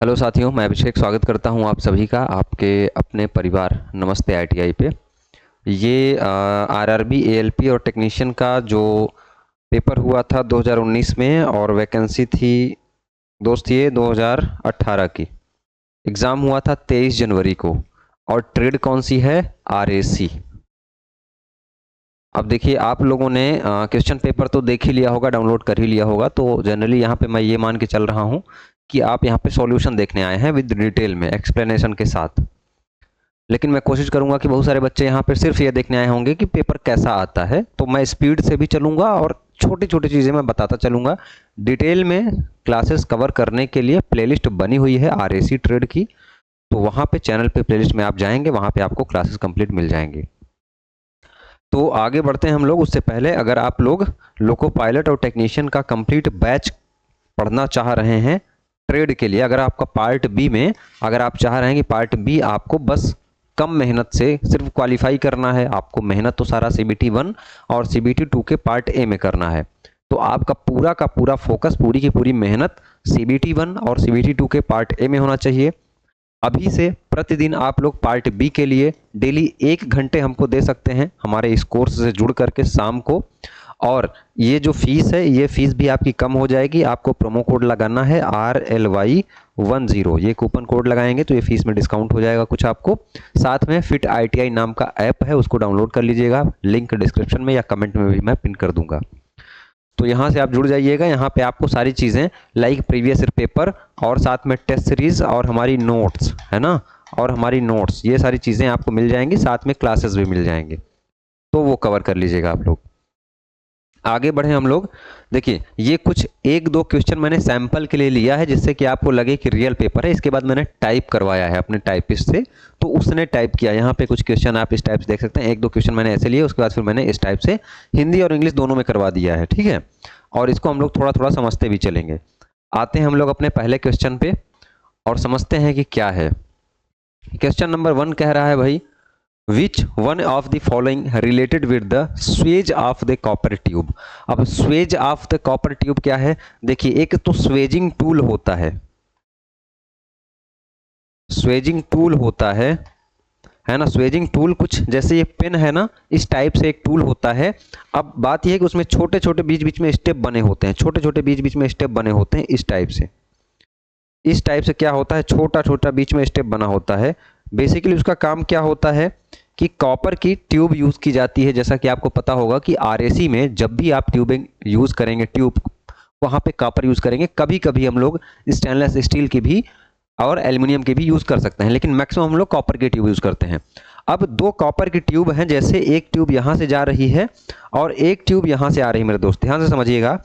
Hello साथियों, मैं अभिषेक स्वागत करता हूं आप सभी का आपके अपने परिवार नमस्ते आईटीआई पे। ये आरआरबी एएलपी और टेक्नीशियन का जो पेपर हुआ था 2019 में और वैकेंसी थी दोस्त ये 2018 की। एग्ज़ाम हुआ था 23 जनवरी को और ट्रेड कौन सी है? आरएसी। अब देखिए, आप लोगों ने क्वेश्चन पेपर तो देख ही लिया होगा, डाउनलोड कर ही लिया होगा, तो जनरली यहाँ पे मैं ये मान के चल रहा हूँ कि आप यहाँ पे सॉल्यूशन देखने आए हैं विद डिटेल में एक्सप्लेनेशन के साथ। लेकिन मैं कोशिश करूंगा कि बहुत सारे बच्चे यहाँ पे सिर्फ ये देखने आए होंगे कि पेपर कैसा आता है, तो मैं स्पीड से भी चलूंगा और छोटी छोटी चीज़ें मैं बताता चलूंगा। डिटेल में क्लासेस कवर करने के लिए प्लेलिस्ट बनी हुई है आरएसी ट्रेड की, तो वहाँ पे चैनल पे प्लेलिस्ट में आप जाएंगे, वहाँ पे आपको क्लासेस कंप्लीट मिल जाएंगे। तो आगे बढ़ते हैं हम लोग। उससे पहले अगर आप लोग लोको पायलट और टेक्नीशियन का कंप्लीट बैच पढ़ना चाह रहे हैं ट्रेड के लिए, अगर आपका पार्ट बी में अगर आप चाह रहे हैं कि पार्ट बी आपको बस कम मेहनत से सिर्फ क्वालिफाई करना है, आपको मेहनत तो सारा सीबीटी 1 और सीबीटी 2 के पार्ट ए में करना है, तो आपका पूरा का पूरा फोकस, पूरी की पूरी मेहनत सीबीटी 1 और सीबीटी 2 के पार्ट ए में होना चाहिए। अभी से प्रतिदिन आप लोग पार्ट बी के लिए डेली 1 घंटे हमको दे सकते हैं हमारे इस कोर्स से जुड़ करके शाम को। और ये जो फीस है, ये फीस भी आपकी कम हो जाएगी। आपको प्रोमो कोड लगाना है RLY10, ये कूपन कोड लगाएंगे तो ये फीस में डिस्काउंट हो जाएगा कुछ आपको। साथ में फिट ITI नाम का ऐप है, उसको डाउनलोड कर लीजिएगा, लिंक डिस्क्रिप्शन में या कमेंट में भी मैं पिन कर दूंगा। तो यहाँ से आप जुड़ जाइएगा। यहाँ पे आपको सारी चीज़ें लाइक प्रीवियस ईयर पेपर और साथ में टेस्ट सीरीज और हमारी नोट्स है ना, और हमारी नोट्स, ये सारी चीज़ें आपको मिल जाएंगी, साथ में क्लासेस भी मिल जाएंगे, तो वो कवर कर लीजिएगा आप लोग। आगे बढ़े हम लोग। देखिए, ये कुछ एक दो क्वेश्चन मैंने सैंपल के लिए लिया है जिससे कि आपको लगे कि रियल पेपर है। इसके बाद मैंने टाइप करवाया है अपने टाइपिस्ट से, तो उसने टाइप किया। यहाँ पे कुछ क्वेश्चन आप इस टाइप से देख सकते हैं, एक दो क्वेश्चन मैंने ऐसे लिए, उसके बाद फिर मैंने इस टाइप से हिंदी और इंग्लिश दोनों में करवा दिया है, ठीक है। और इसको हम लोग थोड़ा थोड़ा समझते भी चलेंगे। आते हैं हम लोग अपने पहले क्वेश्चन पे और समझते हैं कि क्या है। क्वेश्चन नंबर 1 कह रहा है भाई, which one of the following related with the swage of the copper tube. अब swage of the copper tube क्या है? देखिए, एक तो स्वेजिंग टूल होता है, स्वेजिंग टूल होता है ना। स्वेजिंग टूल कुछ जैसे ये पेन है ना, इस टाइप से एक टूल होता है। अब बात यह है कि उसमें छोटे छोटे बीच बीच में स्टेप बने होते हैं, छोटे छोटे बीच बीच में स्टेप बने होते हैं इस टाइप से। इस टाइप से क्या होता है, छोटा छोटा बीच में स्टेप बना होता है। बेसिकली उसका काम क्या होता है कि कॉपर की ट्यूब यूज़ की जाती है। जैसा कि आपको पता होगा कि आरएसी में जब भी आप ट्यूबिंग यूज़ करेंगे, ट्यूब, वहाँ पे कॉपर यूज़ करेंगे। कभी कभी हम लोग स्टेनलेस स्टील की भी और एल्युमिनियम की भी यूज़ कर सकते हैं, लेकिन मैक्सिमम हम लोग कॉपर की ट्यूब यूज़ करते हैं। अब दो कॉपर की ट्यूब हैं, जैसे एक ट्यूब यहाँ से जा रही है और एक ट्यूब यहाँ से आ रही है। मेरे दोस्त ध्यान से समझिएगा।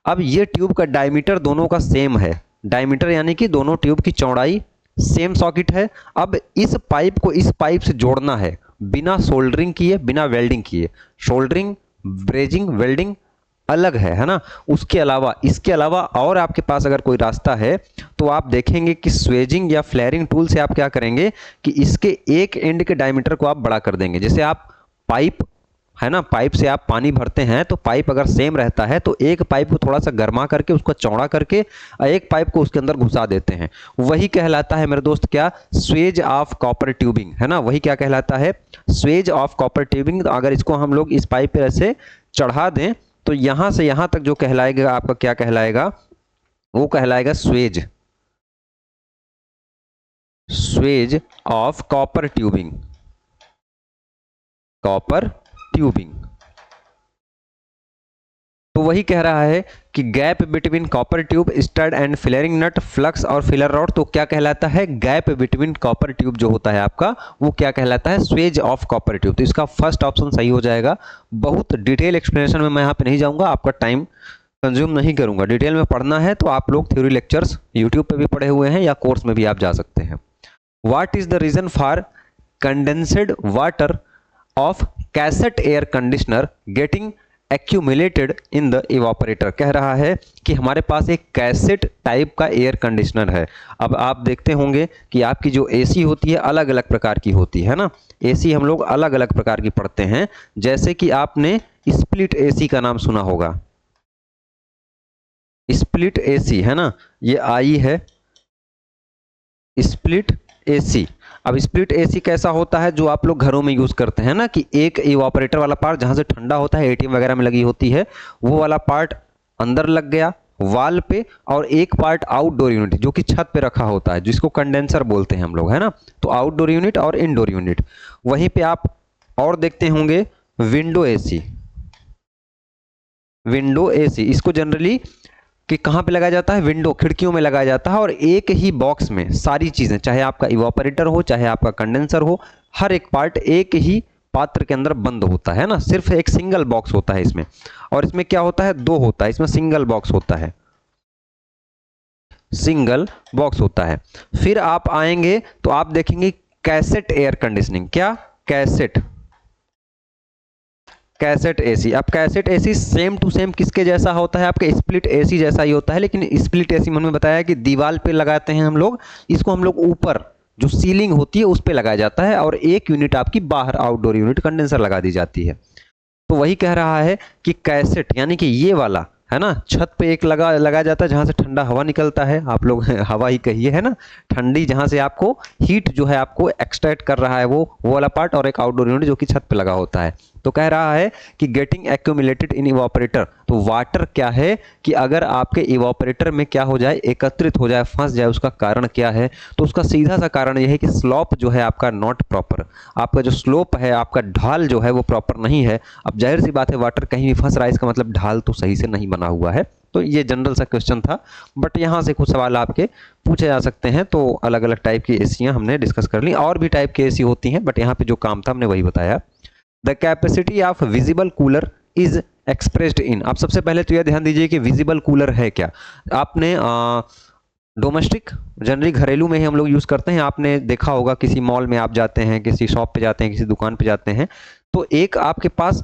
अब ये ट्यूब का डायमीटर दोनों का सेम है, डायमीटर यानी कि दोनों ट्यूब की चौड़ाई सेम सॉकेट है। अब इस पाइप को इस पाइप से जोड़ना है बिना सोल्डरिंग किए, बिना वेल्डिंग किए। सोल्डरिंग, ब्रेजिंग, वेल्डिंग अलग है ना। उसके अलावा, इसके अलावा और आपके पास अगर कोई रास्ता है तो आप देखेंगे कि स्वेजिंग या फ्लेयरिंग टूल से आप क्या करेंगे कि इसके एक एंड के डायमीटर को आप बड़ा कर देंगे। जैसे आप पाइप है ना, पाइप से आप पानी भरते हैं तो पाइप अगर सेम रहता है तो एक पाइप को थोड़ा सा गर्मा करके उसको चौड़ा करके एक पाइप को उसके अंदर घुसा देते हैं। वही कहलाता है मेरे दोस्त क्या? स्वेज ऑफ कॉपर ट्यूबिंग, है ना। वही क्या कहलाता है? Suez of copper tubing. तो अगर इसको हम लोग इस पाइप पे ऐसे चढ़ा दें तो यहां से यहां तक जो कहलाएगा आपका क्या कहलाएगा? वो कहलाएगा swage, swage of copper tubing, copper tubing. तो वही कह रहा है कि gap between copper tube, stud and flaring nut, flux और फिलर रॉड, तो क्या कहलाता है? गैप बिटवीन कॉपर ट्यूब जो होता है आपका, वो क्या कहलाता है? Suez of copper tube. तो इसका फर्स्ट ऑप्शन सही हो जाएगा। बहुत डिटेल एक्सप्लेनेशन में मैं यहाँ पे नहीं जाऊँगा, आपका टाइम कंज्यूम नहीं करूँगा। डिटेल में पढ़ना है तो आप लोग थ्योरी लेक्चर्स यूट्यूब पर भी पढ़े हुए हैं या कोर्स में भी आप जा सकते हैं। What is the reason for condensed water of cassette air conditioner getting accumulated in the evaporator? कह रहा है कि हमारे पास एक कैसेट टाइप का एयर कंडीशनर है। अब आप देखते होंगे कि आपकी जो एसी होती है अलग अलग प्रकार की होती है ना। एसी हम लोग अलग अलग प्रकार की पढ़ते हैं। जैसे कि आपने स्प्लिट एसी का नाम सुना होगा, स्प्लिट एसी है ना, ये आई है स्प्लिट एसी। अब स्प्लिट एसी कैसा होता है, जो आप लोग घरों में यूज करते हैं ना, कि एक इवापोरेटर वाला पार्ट जहां से ठंडा होता है, एटीएम वगैरह में लगी होती है, वो वाला पार्ट अंदर लग गया वाल पे, और एक पार्ट आउटडोर यूनिट जो कि छत पे रखा होता है, जिसको कंडेंसर बोलते हैं हम लोग, है ना। तो आउटडोर यूनिट और इनडोर यूनिट। वहीं पे आप और देखते होंगे विंडो एसी। विंडो एसी इसको जनरली कि कहाँ पे लगाया जाता है, विंडो खिड़कियों में लगाया जाता है, और एक ही बॉक्स में सारी चीजें, चाहे आपका इवापोरेटर हो चाहे आपका कंडेंसर हो, हर एक पार्ट एक ही पात्र के अंदर बंद होता है ना। सिर्फ एक सिंगल बॉक्स होता है इसमें, और इसमें क्या होता है, दो होता है, इसमें सिंगल बॉक्स होता है, सिंगल बॉक्स होता है। फिर आप आएंगे तो आप देखेंगे कैसेट एयर कंडीशनिंग। क्या, कैसेट, कैसेट एसी। अब cassette AC same to same किसके जैसा होता है, आपके स्प्लिट एसी जैसा ही होता है, लेकिन स्प्लिट एसी मैंने बताया कि दीवार पे लगाते हैं हम लोग इसको, हम लोग ऊपर जो सीलिंग होती है उस पे लगाया जाता है, और एक यूनिट आपकी बाहर आउटडोर यूनिट कंडेंसर लगा दी जाती है। तो वही कह रहा है कि कैसेट यानी कि ये वाला है ना, छत पे एक लगाया जाता है जहां से ठंडा हवा निकलता है, आप लोग हवा ही कहिए, है ना, ठंडी, जहां से आपको हीट जो है आपको एक्सट्रैक्ट कर रहा है वो वाला पार्ट, और एक आउटडोर यूनिट जो कि छत पे लगा होता है। तो कह रहा है कि गेटिंग एक्यूमुलेटेड इन इवापोरेटर। तो वाटर क्या है कि अगर आपके इवापोरेटर में क्या हो जाए, एकत्रित हो जाए, फंस जाए, उसका कारण क्या है, तो उसका सीधा सा कारण यह है कि स्लोप जो है आपका नॉट प्रॉपर, आपका जो स्लोप है, आपका ढाल जो है वो प्रॉपर नहीं है। अब जाहिर सी बात है वाटर कहीं भी फंस रहा है, इसका मतलब ढाल तो सही से नहीं बना हुआ है। तो ये जनरल सा क्वेश्चन था, बट यहाँ से कुछ सवाल आपके पूछे जा सकते हैं। तो अलग अलग टाइप की एसियाँ हमने डिस्कस कर ली, और भी टाइप की एसी होती हैं, बट यहाँ पे जो काम था हमने वही बताया। The capacity of visible cooler is expressed in. आप सबसे पहले तो यह ध्यान दीजिए कि विजिबल कूलर है क्या। आपने डोमेस्टिक जनरली घरेलू में ही हम लोग यूज़ करते हैं, आपने देखा होगा किसी मॉल में आप जाते हैं, किसी शॉप पे जाते हैं, किसी दुकान पे जाते हैं, तो एक आपके पास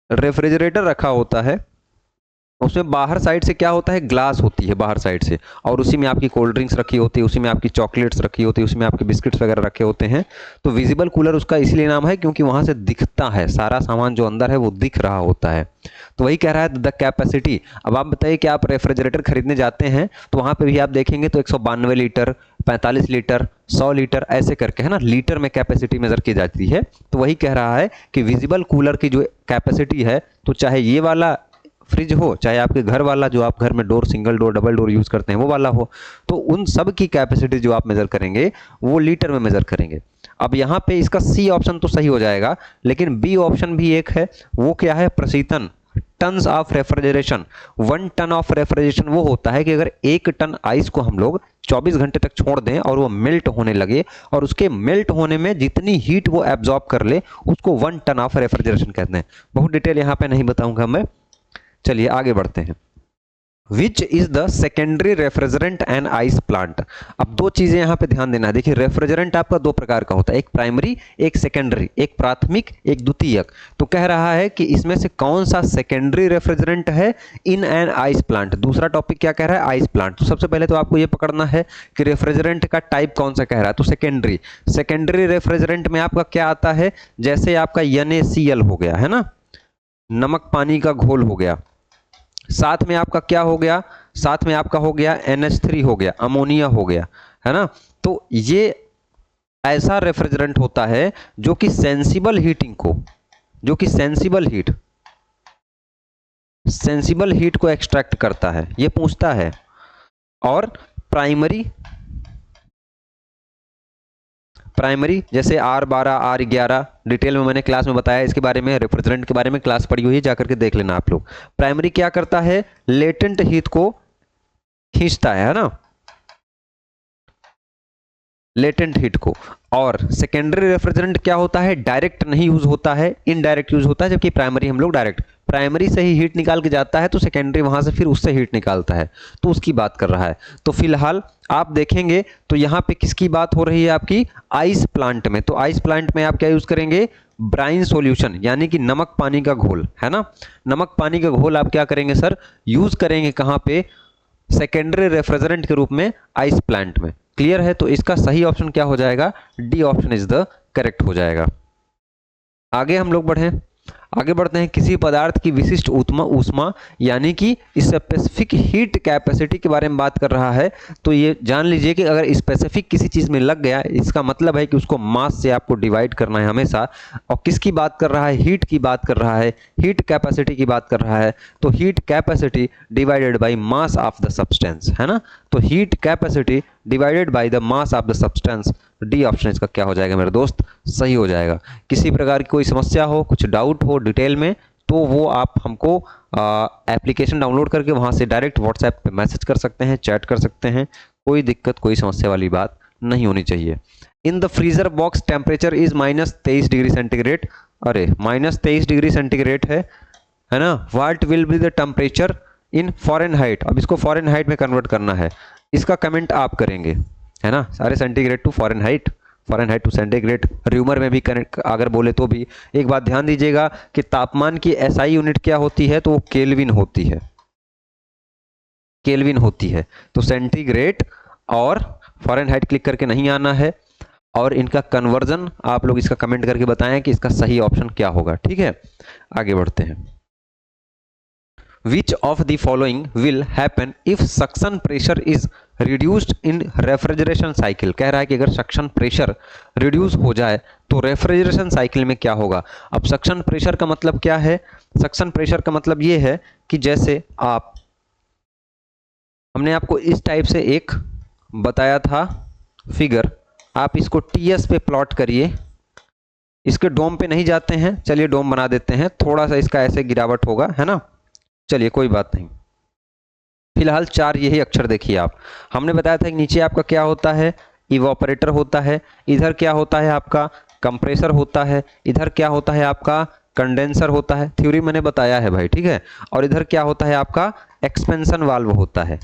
रेफ्रिजरेटर रखा होता है, उसमें बाहर साइड से क्या होता है, ग्लास होती है बाहर साइड से, और उसी में आपकी कोल्ड ड्रिंक्स रखी होती है, उसी में आपकी चॉकलेट्स रखी होती है, उसी में आपके बिस्किट्स वगैरह रखे होते हैं। तो विजिबल कूलर उसका इसलिए नाम है क्योंकि वहां से दिखता है, सारा सामान जो अंदर है वो दिख रहा होता है। तो वही कह रहा है द कैपेसिटी। अब आप बताइए कि आप रेफ्रिजरेटर खरीदने जाते हैं तो वहां पर भी आप देखेंगे तो 192 लीटर, 45 लीटर, 100 लीटर ऐसे करके, है ना, लीटर में कैपेसिटी मेजर की जाती है। तो वही कह रहा है कि विजिबल कूलर की जो कैपेसिटी है, तो चाहे ये वाला फ्रिज हो, चाहे आपके घर वाला जो आप घर में door, single door, double door use करते हैं वो वाला हो, तो उन सब की कैपेसिटी जो आप मेजर करेंगे वो लीटर में मेजर करेंगे। अब यहाँ पे इसका सी ऑप्शन तो सही हो जाएगा, लेकिन बी ऑप्शन भी एक है, वो क्या है, प्रशीतन, tons of refrigeration. 1 ton of refrigeration वो होता है कि अगर 1 टन आइस को हम लोग 24 घंटे तक छोड़ दें और वो मेल्ट होने लगे, और उसके मेल्ट होने में जितनी हीट वो एब्जॉर्ब कर ले, उसको 1 टन ऑफ रेफ्रिजरेशन कहते हैं। बहुत डिटेल यहाँ पे नहीं बताऊंगा मैं, चलिए आगे बढ़ते हैं। Which is the secondary refrigerant and ice plant. अब दो चीजें यहां पे ध्यान देना है। देखिए रेफ्रिजरेंट आपका दो प्रकार का होता है, एक प्राइमरी एक सेकेंडरी, एक प्राथमिक एक द्वितीयक। तो कह रहा है कि इसमें से कौन सा सेकेंडरी रेफ्रिजरेंट है इन एन आइस प्लांट। दूसरा टॉपिक क्या कह रहा है, आइस प्लांट। तो सबसे पहले तो आपको यह पकड़ना है कि रेफ्रिजरेंट का टाइप कौन सा कह रहा है, तो सेकेंडरी। सेकेंडरी रेफ्रिजरेंट में आपका क्या आता है, जैसे आपका NaCl हो गया, है ना, नमक पानी का घोल हो गया, साथ में आपका क्या हो गया, साथ में आपका हो गया NH3 हो गया, अमोनिया हो गया, है ना। तो ये ऐसा रेफ्रिजरेंट होता है जो कि सेंसिबल हीटिंग को, जो कि सेंसिबल हीट को एक्सट्रैक्ट करता है, ये पूछता है। और प्राइमरी जैसे R12 R11 डिटेल में मैंने क्लास में बताया, इसके बारे में, रेफ्रिजरेंट के बारे में क्लास पढ़ी हुई है, जाकर के देख लेना आप लोग। प्राइमरी क्या करता है, लेटेंट हीट को खींचता है ना, लेटेंट हीट को। और सेकेंडरी रेफ्रिजरेंट क्या होता है, डायरेक्ट नहीं यूज होता है, इनडायरेक्ट यूज होता है, जबकि प्राइमरी हम लोग डायरेक्ट, प्राइमरी से ही हीट निकाल के जाता है, तो सेकेंडरी वहां से फिर उससे हीट निकालता है, तो उसकी बात कर रहा है। तो फिलहाल आप देखेंगे तो यहां पे किसकी बात हो रही है, आपकी आइस प्लांट में। तो आइस प्लांट में आप क्या यूज करेंगे, ब्राइन सॉल्यूशन, यानी कि नमक पानी का घोल, है ना। नमक पानी का घोल आप क्या करेंगे सर, यूज करेंगे कहां पे, सेकेंडरी रेफ्रिजरेंट के रूप में आइस प्लांट में। क्लियर है, तो इसका सही ऑप्शन क्या हो जाएगा, D option is the correct हो जाएगा। आगे हम लोग बढ़े, आगे बढ़ते हैं, किसी पदार्थ की विशिष्ट ऊष्मा ऊष्मा यानी कि स्पेसिफिक हीट कैपेसिटी के बारे में बात कर रहा है। तो ये जान लीजिए कि अगर स्पेसिफिक किसी चीज में लग गया, इसका मतलब है कि उसको मास से आपको डिवाइड करना है हमेशा। और किसकी बात कर रहा है? हीट की बात कर रहा है, हीट कैपेसिटी की बात कर रहा है। तो heat capacity divided by mass of the substance, है ना। तो heat capacity divided by the mass of the substance, D option इसका क्या हो जाएगा मेरे दोस्त? सही हो जाएगा। किसी प्रकार की कोई समस्या हो, कुछ डाउट हो डिटेल में, तो वो आप हमको एप्लीकेशन डाउनलोड करके वहाँ से डायरेक्ट व्हाट्सएप पे मैसेज कर सकते हैं, चैट कर सकते हैं। कोई दिक्कत, कोई समस्या वाली बात नहीं होनी चाहिए। In the freezer box temperature is -23 degree centigrade. अरे -23 डिग्री सेंटीग्रेड है ना। What will be the temperature in Fahrenheit? अब इसको फॉरेनहाइट में कन्वर्ट करना है, इसका कमेंट आप करेंगे, है ना। सारे centigrade to Fahrenheit, Fahrenheit to centigrade, Reaumur में भी कनेक्ट अगर बोले तो भी। एक बात ध्यान दीजिएगा कि तापमान की एसआई यूनिट क्या होती है? तो वो केल्विन होती है, केल्विन होती है। तो सेंटीग्रेड और फॉरेनहाइट क्लिक करके नहीं आना है, और इनका कन्वर्जन आप लोग इसका कमेंट करके बताएं कि इसका सही ऑप्शन क्या होगा, ठीक है। आगे बढ़ते हैं। Which of the following will happen if suction pressure is reduced in refrigeration cycle? कह रहा है कि अगर सक्शन प्रेशर रिड्यूस हो जाए तो रेफ्रिजरेशन साइकिल में क्या होगा। अब सक्शन प्रेशर का मतलब क्या है? सक्शन प्रेशर का मतलब ये है कि जैसे हमने आपको इस टाइप से एक बताया था फिगर, आप इसको टीएस पे प्लॉट करिए। इसके डोम पे नहीं जाते हैं, चलिए डोम बना देते हैं, थोड़ा सा इसका ऐसे गिरावट होगा, है ना। चलिए कोई बात नहीं, फिलहाल 4 यही अक्षर देखिए आप। हमने बताया था कि नीचे आपका क्या होता है? इवोपरेटर होता है। इधर क्या होता है आपका? कंप्रेसर होता है। इधर क्या होता है आपका? कंडेंसर होता है। थ्योरी मैंने बताया है भाई, ठीक है। और इधर क्या होता है आपका? एक्सपेंशन वाल्व होता है,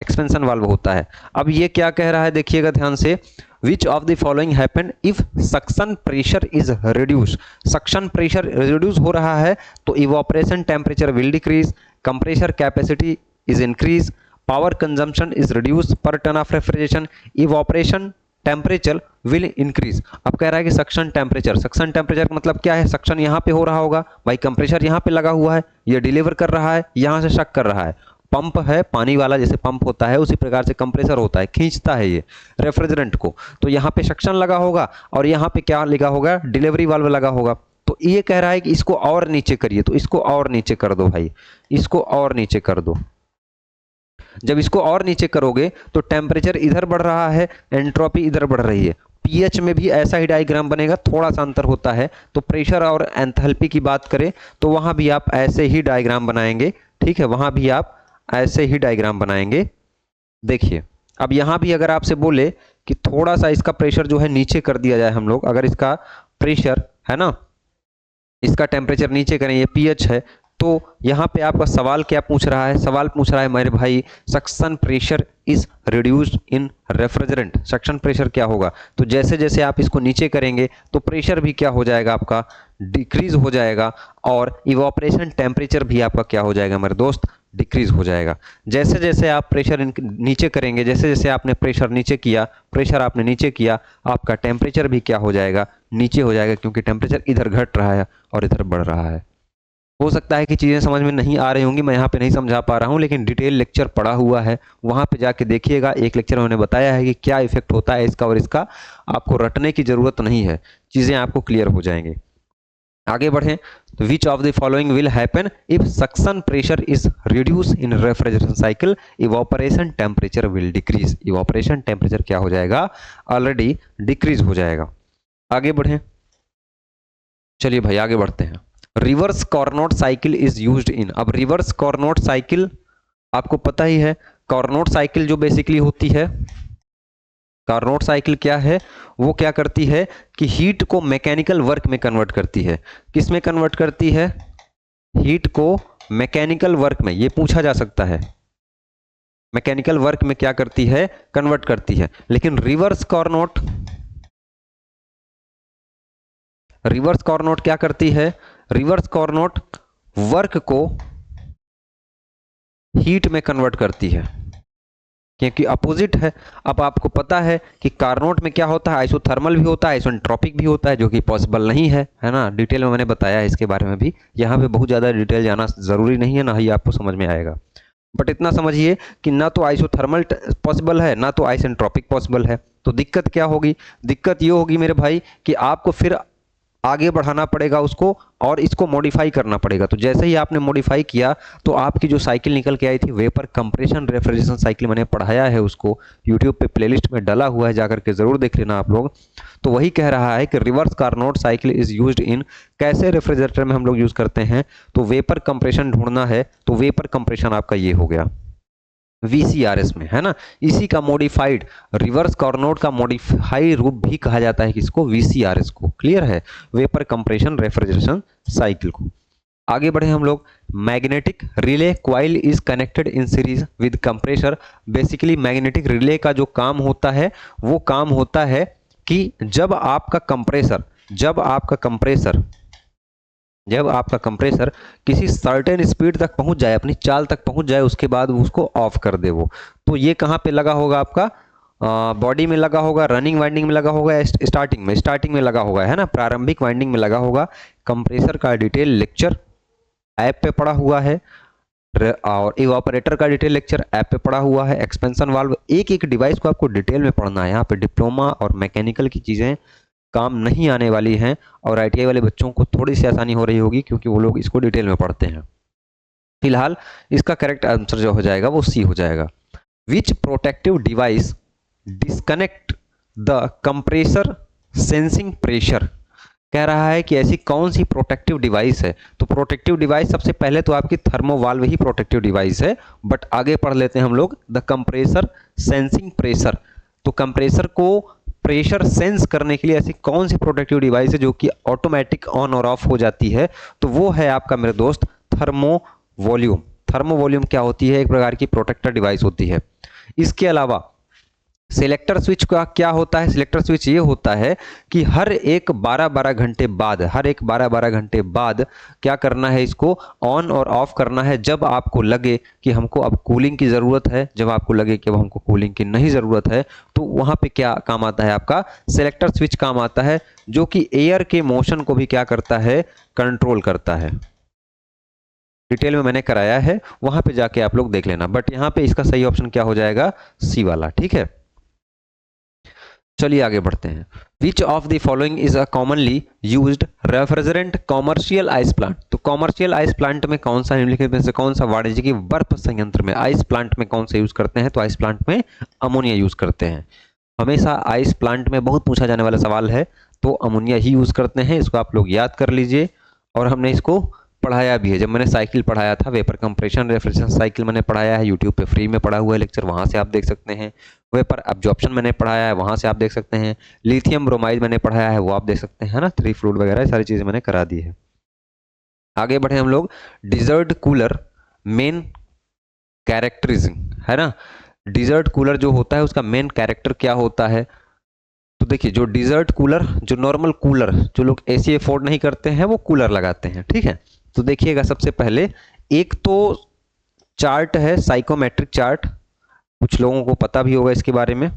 एक्सपेंशन वाल्व होता है। अब ये क्या कह रहा है देखिएगा ध्यान से, which of the following happen if suction pressure is reduce. Suction pressure reduce हो रहा है तो evaporation temperature will decrease, compressor capacity is increase, power consumption is reduce per ton of refrigeration, evaporation temperature will increase. अब कह रहा है कि suction temperature, suction temperature का मतलब क्या है? सक्शन यहाँ पे हो रहा होगा भाई, कंप्रेसर यहाँ पे लगा हुआ है, ये डिलीवर कर रहा है, यहाँ से शक कर रहा है। पंप है पानी वाला, जैसे पंप होता है उसी प्रकार से कंप्रेसर होता है, खींचता है ये रेफ्रिजरेंट को। तो यहाँ पे सक्शन लगा होगा और यहाँ पे क्या लगा होगा? डिलीवरी वाल्व लगा होगा। तो ये कह रहा है कि इसको और नीचे करिए, तो इसको और नीचे कर दो भाई, इसको और नीचे कर दो। जब इसको और नीचे करोगे तो टेम्परेचर इधर बढ़ रहा है, एंट्रोपी इधर बढ़ रही है। पीएच में भी ऐसा ही डायग्राम बनेगा, थोड़ा सा अंतर होता है। तो प्रेशर और एंथैल्पी की बात करें तो वहां भी आप ऐसे ही डायग्राम बनाएंगे, ठीक है, वहां भी आप ऐसे ही डायग्राम बनाएंगे। देखिए अब यहां भी अगर आपसे बोले कि थोड़ा सा इसका प्रेशर जो है नीचे कर दिया जाए, हम लोग अगर इसका प्रेशर है ना, इसका टेम्परेचर नीचे करें, ये पीएच है, तो यहाँ पे आपका सवाल क्या पूछ रहा है? सवाल पूछ रहा है मेरे भाई, suction pressure is reduced in refrigerant, suction pressure क्या होगा? तो जैसे जैसे आप इसको नीचे करेंगे तो प्रेशर भी क्या हो जाएगा आपका? डिक्रीज हो जाएगा, और इवोपरेशन टेम्परेचर भी आपका क्या हो जाएगा मेरे दोस्त? डिक्रीज हो जाएगा। जैसे जैसे आप प्रेशर नीचे करेंगे, जैसे जैसे आपने प्रेशर नीचे किया, प्रेशर आपने नीचे किया, आपका टेम्परेचर भी क्या हो जाएगा? नीचे हो जाएगा, क्योंकि टेम्परेचर इधर घट रहा है और इधर बढ़ रहा है। हो सकता है कि चीज़ें समझ में नहीं आ रही होंगी, मैं यहाँ पे नहीं समझा पा रहा हूँ, लेकिन डिटेल लेक्चर पड़ा हुआ है, वहाँ पे जाके देखिएगा। एक लेक्चर मैंने बताया है कि क्या इफेक्ट होता है इसका और इसका, आपको रटने की ज़रूरत नहीं है, चीज़ें आपको क्लियर हो जाएंगी। आगे बढ़ें तो विच of the following will happen if suction pressure is reduce in refrigeration cycle, evaporation temperature will decrease. Evaporation temperature क्या हो जाएगा? ऑलरेडी डिक्रीज हो जाएगा। आगे बढ़ें, चलिए भाई आगे बढ़ते हैं। Reverse Carnot cycle is used in. अब रिवर्स कार्नोट साइकिल आपको पता ही है, कार्नोट साइकिल जो बेसिकली होती है, कार्नोट साइकिल क्या है? वो क्या करती है कि हीट को मैकेनिकल वर्क में कन्वर्ट करती है। किस में कन्वर्ट करती है? हीट को मैकेनिकल वर्क में। ये पूछा जा सकता है, मैकेनिकल वर्क में क्या करती है? कन्वर्ट करती है। लेकिन रिवर्स कार्नोट, रिवर्स कार्नोट क्या करती है? रिवर्स कार्नोट वर्क को हीट में कन्वर्ट करती है। क्योंकि अपोजिट है। अब आपको पता है कि कार्नोट में क्या होता है, आइसोथर्मल भी होता है, आइसोट्रॉपिक भी होता है, जो कि पॉसिबल नहीं है ना। डिटेल में मैंने बताया है इसके बारे में भी, यहाँ पे बहुत ज़्यादा डिटेल जाना ज़रूरी नहीं है, ना ही आपको समझ में आएगा। बट इतना समझिए कि ना तो आइसोथर्मल पॉसिबल है, ना तो आइसेंट्रोपिक पॉसिबल है। तो दिक्कत क्या होगी, दिक्कत ये होगी मेरे भाई कि आपको फिर आगे बढ़ाना पड़ेगा उसको और इसको मॉडिफाई करना पड़ेगा। तो जैसे ही आपने मॉडिफाई किया तो आपकी जो साइकिल निकल के आई थी वेपर कंप्रेशन रेफ्रिजरेशन साइकिल, मैंने पढ़ाया है उसको, यूट्यूब पे प्लेलिस्ट में डाला हुआ है, जाकर के ज़रूर देख लेना आप लोग। तो वही कह रहा है कि reverse Carnot cycle is used in, कैसे रेफ्रिजरेटर में हम लोग यूज़ करते हैं, तो वेपर कंप्रेशन ढूंढना है तो वेपर कंप्रेशन आपका ये हो गया VCRS में, है ना। इसी का मॉडिफाइड रिवर्स कार्नोट का मॉडिफाइड रूप भी कहा जाता है किसको, VCRS को। क्लियर है, वेपर कंप्रेशन रेफ्रिजरेशन साइकिल को। आगे बढ़े हम लोग। Magnetic relay coil is connected in series with compressor. Basically magnetic relay का जो काम होता है वो काम होता है कि जब आपका कंप्रेसर किसी सर्टेन स्पीड तक पहुंच जाए, अपनी चाल तक पहुंच जाए, उसके बाद उसको ऑफ कर दे वो। तो ये कहाँ पे लगा होगा आपका, बॉडी में लगा होगा, रनिंग वाइंडिंग में लगा होगा, स्टार्टिंग में लगा होगा, है ना, प्रारंभिक वाइंडिंग में लगा होगा। कंप्रेसर का डिटेल लेक्चर ऐप पे पड़ा हुआ है और इवापोरेटर का डिटेल लेक्चर ऐप पे पड़ा हुआ है। एक्सपेंशन वाल्व, एक एक डिवाइस को आपको डिटेल में पढ़ना है। यहाँ पे डिप्लोमा और मैकेनिकल की चीज़ें काम नहीं आने वाली हैं और ITI वाले बच्चों को थोड़ी सी आसानी हो रही होगी क्योंकि वो लोग इसको डिटेल में पढ़ते हैं। फिलहाल इसका करेक्ट आंसर जो हो जाएगा वो सी हो जाएगा। Which protective device disconnect the compressor sensing pressure. कह रहा है कि ऐसी कौन सी प्रोटेक्टिव डिवाइस है। तो प्रोटेक्टिव डिवाइस सबसे पहले तो आपकी थर्मोवाल्व ही प्रोटेक्टिव डिवाइस है, बट आगे पढ़ लेते हैं हम लोग द कंप्रेसर सेंसिंग प्रेशर। तो कंप्रेसर को प्रेशर सेंस करने के लिए ऐसी कौन सी प्रोटेक्टिव डिवाइस है जो कि ऑटोमेटिक ऑन और ऑफ हो जाती है, तो वो है आपका मेरे दोस्त थर्मो वॉल्यूम। थर्मो वॉल्यूम क्या होती है, एक प्रकार की प्रोटेक्टर डिवाइस होती है। इसके अलावा सिलेक्टर स्विच का क्या होता है, सिलेक्टर स्विच ये होता है कि हर एक 12-12 घंटे बाद क्या करना है, इसको ऑन और ऑफ करना है जब आपको लगे कि हमको अब कूलिंग की ज़रूरत है, जब आपको लगे कि अब हमको कूलिंग की नहीं ज़रूरत है, तो वहाँ पे क्या काम आता है, आपका सिलेक्टर स्विच काम आता है, जो कि एयर के मोशन को भी क्या करता है, कंट्रोल करता है। डिटेल में मैंने कराया है, वहाँ पे जाके आप लोग देख लेना। बट यहाँ पे इसका सही ऑप्शन क्या हो जाएगा, सी वाला। ठीक है, चलिए आगे बढ़ते हैं। Which of the following is a commonly used refrigerant commercial ice plant. तो कॉमर्शियल आइस प्लांट में कौन सा निम्नलिखित में से कौन सा वाणिज्यिक बर्फ संयंत्र में आइस प्लांट में कौन सा यूज करते हैं, तो आइस प्लांट में अमोनिया यूज करते हैं। हमेशा आइस प्लांट में बहुत पूछा जाने वाला सवाल है, तो अमोनिया ही यूज करते हैं, इसको आप लोग याद कर लीजिए। और हमने इसको पढ़ाया भी है, जब मैंने साइकिल पढ़ाया था, वेपर कंप्रेशन रेफ्रिजरेशन साइकिल मैंने पढ़ाया है, यूट्यूब पे फ्री में पढ़ा हुआ है लेक्चर, वहाँ से आप देख सकते हैं। वेपर एब्जॉर्प्शन मैंने पढ़ाया है, वहाँ से आप देख सकते हैं। लिथियम ब्रोमाइड मैंने पढ़ाया है, वो आप देख सकते हैं ना, 3 फ्लूइड वगैरह सारी चीज़ें मैंने करा दी है। आगे बढ़े हम लोग। डिजर्ट कूलर मेन कैरेक्टरिज्म, है ना, डिजर्ट कूलर जो होता है उसका मेन कैरेक्टर क्या होता है। तो देखिए, जो डिजर्ट कूलर, जो नॉर्मल कूलर, जो लोग AC अफोर्ड नहीं करते हैं वो कूलर लगाते हैं, ठीक है। तो देखिएगा, सबसे पहले एक तो चार्ट है, साइकोमेट्रिक चार्ट, कुछ लोगों को पता भी होगा इसके बारे में।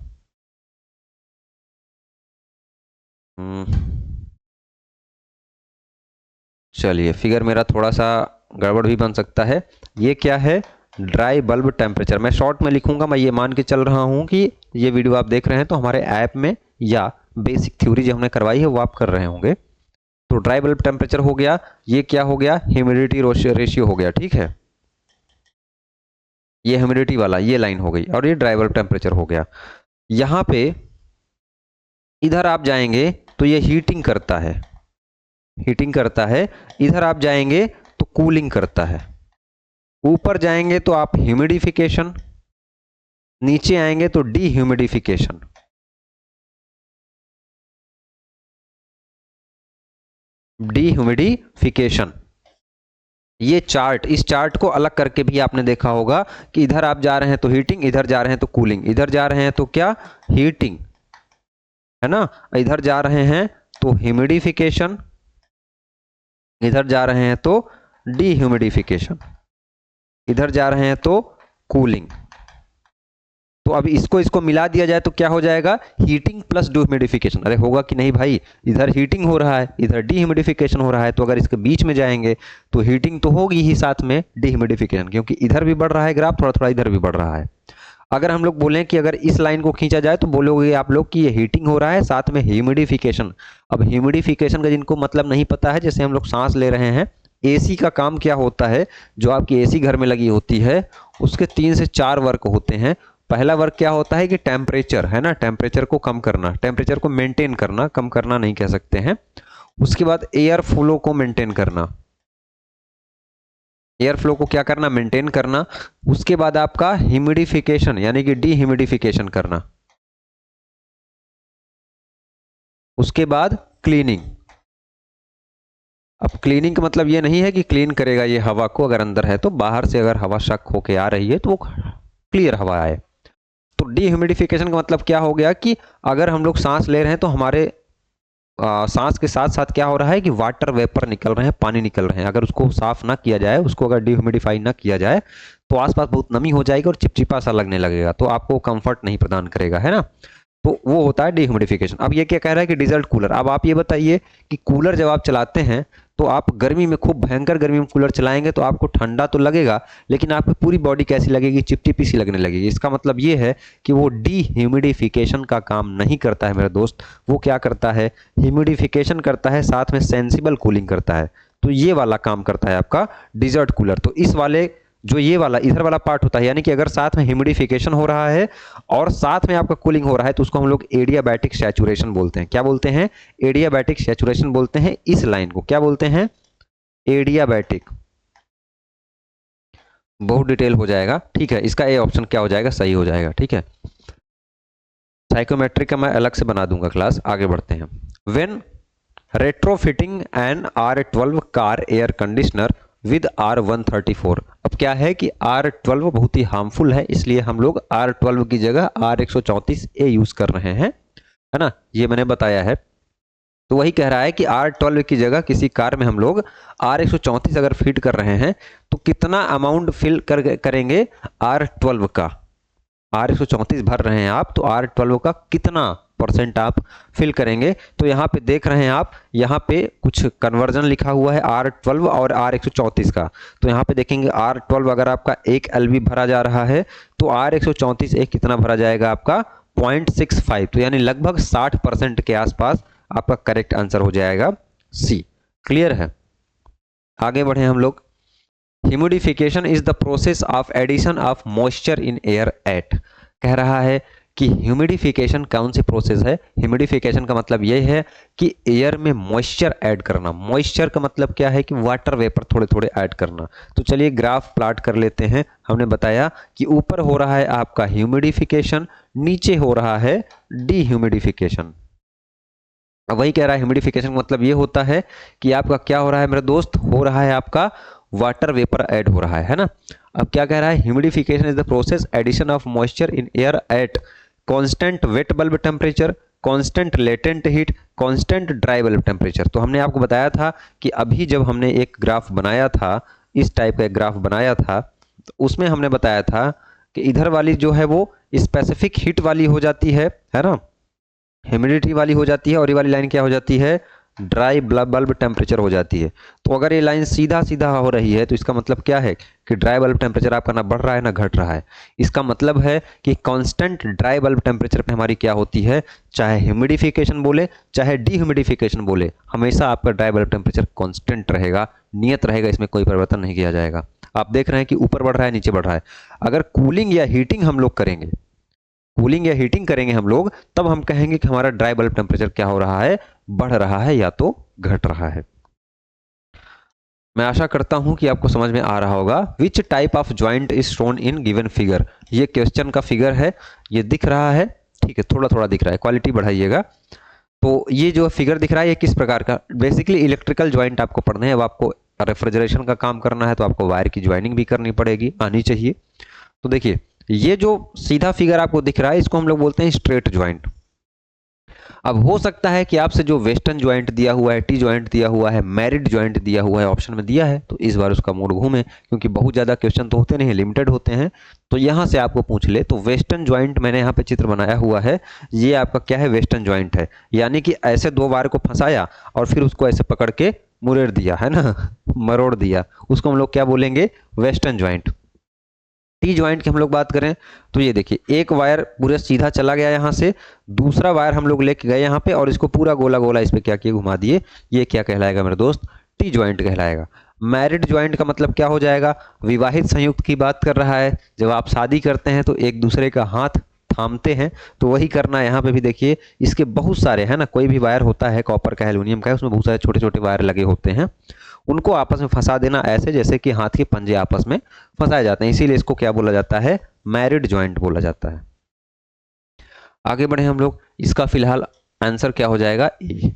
चलिए, फिगर मेरा थोड़ा सा गड़बड़ भी बन सकता है। ये क्या है, ड्राई बल्ब टेम्परेचर। मैं शॉर्ट में लिखूंगा, मैं ये मान के चल रहा हूँ कि ये वीडियो आप देख रहे हैं तो हमारे ऐप में या बेसिक थ्योरी जो हमने करवाई है वो आप कर रहे होंगे। तो ड्राई बल्ब टेम्परेचर हो गया, ये क्या हो गया, ह्यूमिडिटी रेशियो हो गया, ठीक है। ये ह्यूमिडिटी वाला ये लाइन हो गई और ये ड्राई बल्ब टेम्परेचर हो गया। यहाँ पे इधर आप जाएंगे तो ये हीटिंग करता है, इधर आप जाएंगे तो कूलिंग करता है। ऊपर जाएंगे तो आप ह्यूमिडिफिकेशन, नीचे आएंगे तो डीह्यूमिडिफिकेशन। डीह्यूमिडिफिकेशन, ये चार्ट, इस चार्ट को अलग करके भी आपने देखा होगा कि इधर आप जा रहे हैं तो हीटिंग, इधर जा रहे हैं तो कूलिंग, इधर जा रहे हैं तो क्या, हीटिंग, है ना, इधर जा रहे हैं तो ह्यूमिडिफिकेशन, इधर जा रहे हैं तो डीह्यूमिडिफिकेशन, इधर जा रहे हैं तो कूलिंग। तो अब इसको मिला दिया जाए तो क्या हो जाएगा, हीटिंग प्लस डिह्यूमिडिफिकेशन। अरे होगा कि नहीं भाई, इधर हीटिंग हो रहा है, इधर डिह्यूमिडिफिकेशन हो रहा है, तो अगर इसके बीच में जाएंगे तो हीटिंग तो होगी ही, साथ में डिह्यूमिडिफिकेशन, क्योंकि इधर भी बढ़ रहा है ग्राफ, थोड़ा थोड़ा इधर भी बढ़ रहा है। अगर हम लोग बोलें कि अगर इस लाइन को खींचा जाए तो बोलोगे आप लोग कि ये हीटिंग हो रहा है साथ में ह्यूमिडिफिकेशन। अब ह्यूमिडिफिकेशन का जिनको मतलब नहीं पता है, जैसे हम लोग सांस ले रहे हैं, एसी का काम क्या होता है, जो आपकी एसी घर में लगी होती है उसके 3 से 4 वर्क होते हैं। पहला वर्क क्या होता है कि टेम्परेचर, है ना, टेम्परेचर को कम करना, टेम्परेचर को मेंटेन करना, कम करना नहीं कह सकते हैं। उसके बाद एयर फ्लो को मेंटेन करना, एयर फ्लो को क्या करना, मेंटेन करना। उसके बाद आपका ह्यूमिडिफिकेशन यानी कि डिह्यूमिडिफिकेशन करना। उसके बाद क्लीनिंग। अब क्लीनिंग का मतलब ये नहीं है कि क्लीन करेगा ये हवा को, अगर अंदर है तो बाहर से अगर हवा शक होके आ रही है तो वो क्लियर हवा आए। तो डिह्यूमिडिफिकेशन का मतलब क्या हो गया कि अगर हम लोग सांस ले रहे हैं तो हमारे सांस के साथ साथ क्या हो रहा है कि वाटर वेपर निकल रहे हैं, पानी निकल रहे हैं, अगर उसको साफ ना किया जाए, उसको अगर डिह्यूमिडिफाई ना किया जाए तो आसपास बहुत नमी हो जाएगी और चिपचिपा सा लगने लगेगा, तो आपको कंफर्ट नहीं प्रदान करेगा, है ना। तो वो होता है डिह्यूमिडिफिकेशन। अब ये क्या कह रहा है कि डिजल्ट कूलर। अब आप ये बताइए कि कूलर जब आप चलाते हैं तो आप गर्मी में, खूब भयंकर गर्मी में कूलर चलाएंगे तो आपको ठंडा तो लगेगा, लेकिन आपकी पूरी बॉडी कैसी लगेगी, चिपचिपी सी लगने लगेगी। इसका मतलब ये है कि वो डिह्यूमिडिफिकेशन का काम नहीं करता है मेरे दोस्त। वो क्या करता है, ह्यूमिडिफिकेशन करता है, साथ में सेंसिबल कूलिंग करता है। तो ये वाला काम करता है आपका डिजर्ट कूलर। तो इस वाले जो ये वाला इधर वाला पार्ट होता है, यानी कि अगर साथ में ह्यूमिडिफिकेशन हो रहा है और साथ में आपका कूलिंग हो रहा है तो उसको हम लोग एडियाबैटिक सैचुरेशन बोलते हैं। क्या बोलते हैं, एडियाबैटिक सैचुरेशन बोलते हैं। इस लाइन को क्या बोलते हैं, एडियाबैटिक। बहुत डिटेल हो जाएगा, ठीक है। इसका ए ऑप्शन क्या हो जाएगा, सही हो जाएगा, ठीक है। साइकोमेट्रिक का मैं अलग से बना दूंगा क्लास, आगे बढ़ते हैं। When retrofitting an R12 car air conditioner with R134। अब क्या है कि R12 बहुत ही हार्मफुल है, इसलिए हम लोग R12 की जगह R134A यूज कर रहे हैं, है ना, ये मैंने बताया है। तो वही कह रहा है कि R12 की जगह किसी कार में हम लोग R134 अगर फिट कर रहे हैं तो कितना अमाउंट फिल करेंगे R12 का। R134 भर रहे हैं आप तो R12 का कितना परसेंट आप फिल करेंगे। तो यहाँ पे देख रहे हैं आप, यहाँ पे कुछ कन्वर्जन लिखा हुआ है R12 और R134 का। तो यहाँ पे देखेंगे R12 अगर आपका 1 LV भरा जा रहा है तो R134 कितना भरा जाएगा आपका 0.65। तो यानी लगभग 60% के आसपास आपका करेक्ट आंसर हो जाएगा सी। क्लियर है, आगे बढ़े हम लोग। Humidification is the process of addition of moisture in air at. कह रहा है कि ह्यूमिडिफिकेशन कौन सी प्रोसेस है। ह्यूमिडिफिकेशन का मतलब यह है कि एयर में मॉइस्चर ऐड करना। मॉइस्चर का मतलब क्या है कि वाटर वेपर थोड़े थोड़े ऐड करना। तो चलिए ग्राफ प्लॉट कर लेते हैं। हमने बताया कि ऊपर हो रहा है आपका ह्यूमिडिफिकेशन, नीचे हो रहा है डिह्यूमिडिफिकेशन। अब वही कह रहा है ह्यूमिडिफिकेशन का मतलब ये होता है कि आपका क्या हो रहा है मेरे दोस्त, हो रहा है आपका वाटर वेपर ऐड हो रहा है ना। अब क्या कह रहा है, humidification is the process addition of moisture in air at constant wet bulb temperature, constant latent heat, constant dry bulb temperature. तो हमने आपको बताया था कि अभी जब हमने एक ग्राफ बनाया था, इस टाइप का एक ग्राफ बनाया था, तो उसमें हमने बताया था कि इधर वाली जो है वो स्पेसिफिक हीट वाली हो जाती है ना, ह्यूमिडिटी वाली हो जाती है, और ये वाली लाइन क्या हो जाती है, ड्राई बल्ब टेम्परेचर हो जाती है। तो अगर ये लाइन सीधा सीधा हो रही है तो इसका मतलब क्या है कि ड्राई बल्ब टेम्परेचर आपका ना बढ़ रहा है ना घट रहा है। इसका मतलब है कि कांस्टेंट ड्राई बल्ब टेम्परेचर पे हमारी क्या होती है, चाहे ह्यूमिडिफिकेशन बोले चाहे डिह्यूमिडिफिकेशन बोले, हमेशा आपका ड्राई बल्ब टेम्परेचर कांस्टेंट रहेगा, नियत रहेगा, इसमें कोई परिवर्तन नहीं किया जाएगा। आप देख रहे हैं कि ऊपर बढ़ रहा है नीचे बढ़ रहा है। अगर कूलिंग या हीटिंग हम लोग करेंगे, कूलिंग या हीटिंग करेंगे हम लोग, तब हम कहेंगे कि हमारा ड्राई बल्ब टेम्परेचर क्या हो रहा है, बढ़ रहा है या तो घट रहा है। मैं आशा करता हूं कि आपको समझ में आ रहा होगा। Which type of joint is shown in given figure. ये क्वेश्चन का फिगर है, ये दिख रहा है, ठीक है, थोड़ा थोड़ा दिख रहा है, क्वालिटी बढ़ाइएगा। तो ये जो फिगर दिख रहा है ये किस प्रकार का, बेसिकली इलेक्ट्रिकल ज्वाइंट आपको पढ़ने हैं। अब आपको रेफ्रिजरेशन का काम करना है तो आपको वायर की ज्वाइनिंग भी करनी पड़ेगी, आनी चाहिए। तो देखिए ये जो सीधा फिगर आपको दिख रहा है इसको हम लोग बोलते हैं स्ट्रेट ज्वाइंट। अब हो सकता है कि आपसे जो वेस्टर्न ज्वाइंट दिया हुआ है, टी ज्वाइंट दिया हुआ है, मैरिड ज्वाइंट दिया हुआ है, ऑप्शन में दिया है, तो इस बार उसका मोड घूमे, क्योंकि बहुत ज़्यादा क्वेश्चन तो होते नहीं, लिमिटेड होते हैं। तो यहाँ से आपको पूछ ले तो वेस्टर्न ज्वाइंट मैंने यहाँ पे चित्र बनाया हुआ है, ये आपका क्या है, वेस्टर्न ज्वाइंट है। यानी कि ऐसे दो बार को फंसाया और फिर उसको ऐसे पकड़ के मुरेड़ दिया है ना, मरोड़ दिया, उसको हम लोग क्या बोलेंगे, वेस्टर्न ज्वाइंट। टी ज्वाइंट की हम लोग बात करें तो ये देखिए, एक वायर पूरा सीधा चला गया यहाँ से, दूसरा वायर हम लोग लेके गए यहाँ पे और इसको पूरा गोला गोला इस पे क्या किए, घुमा दिए, ये क्या कहलाएगा मेरे दोस्त, टी ज्वाइंट कहलाएगा। मैरिड ज्वाइंट का मतलब क्या हो जाएगा, विवाहित संयुक्त की बात कर रहा है। जब आप शादी करते हैं तो एक दूसरे का हाथ थामते हैं, तो वही करना है यहाँ पे भी। देखिए इसके बहुत सारे है ना, कोई भी वायर होता है, कॉपर का, एल्यूमिनियम का है, उसमें बहुत सारे छोटे छोटे वायर लगे होते हैं, उनको आपस में फंसा देना ऐसे जैसे कि हाथ के पंजे आपस में फंसाए जाते हैं, इसीलिए इसको क्या बोला जाता है, मैरिड ज्वाइंट बोला जाता है। आगे बढ़े हम लोग, इसका फिलहाल आंसर क्या हो जाएगा, ए।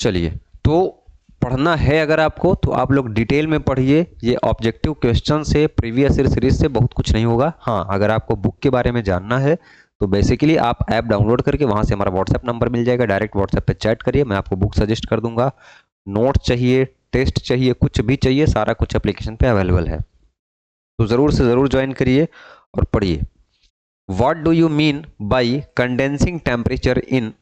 चलिए, तो पढ़ना है अगर आपको तो आप लोग डिटेल में पढ़िए, ये ऑब्जेक्टिव क्वेश्चन से, प्रीवियस ईयर सीरीज से बहुत कुछ नहीं होगा। हाँ, अगर आपको बुक के बारे में जानना है तो बेसिकली आप ऐप डाउनलोड करके वहां से हमारा व्हाट्सएप नंबर मिल जाएगा, डायरेक्ट व्हाट्सएप पे चैट करिए, मैं आपको बुक सजेस्ट कर दूंगा। नोट चाहिए, टेस्ट चाहिए, कुछ भी चाहिए, सारा कुछ एप्लीकेशन पे अवेलेबल है, तो ज़रूर से ज़रूर ज्वाइन करिए और पढ़िए। What do you mean by condensing temperature in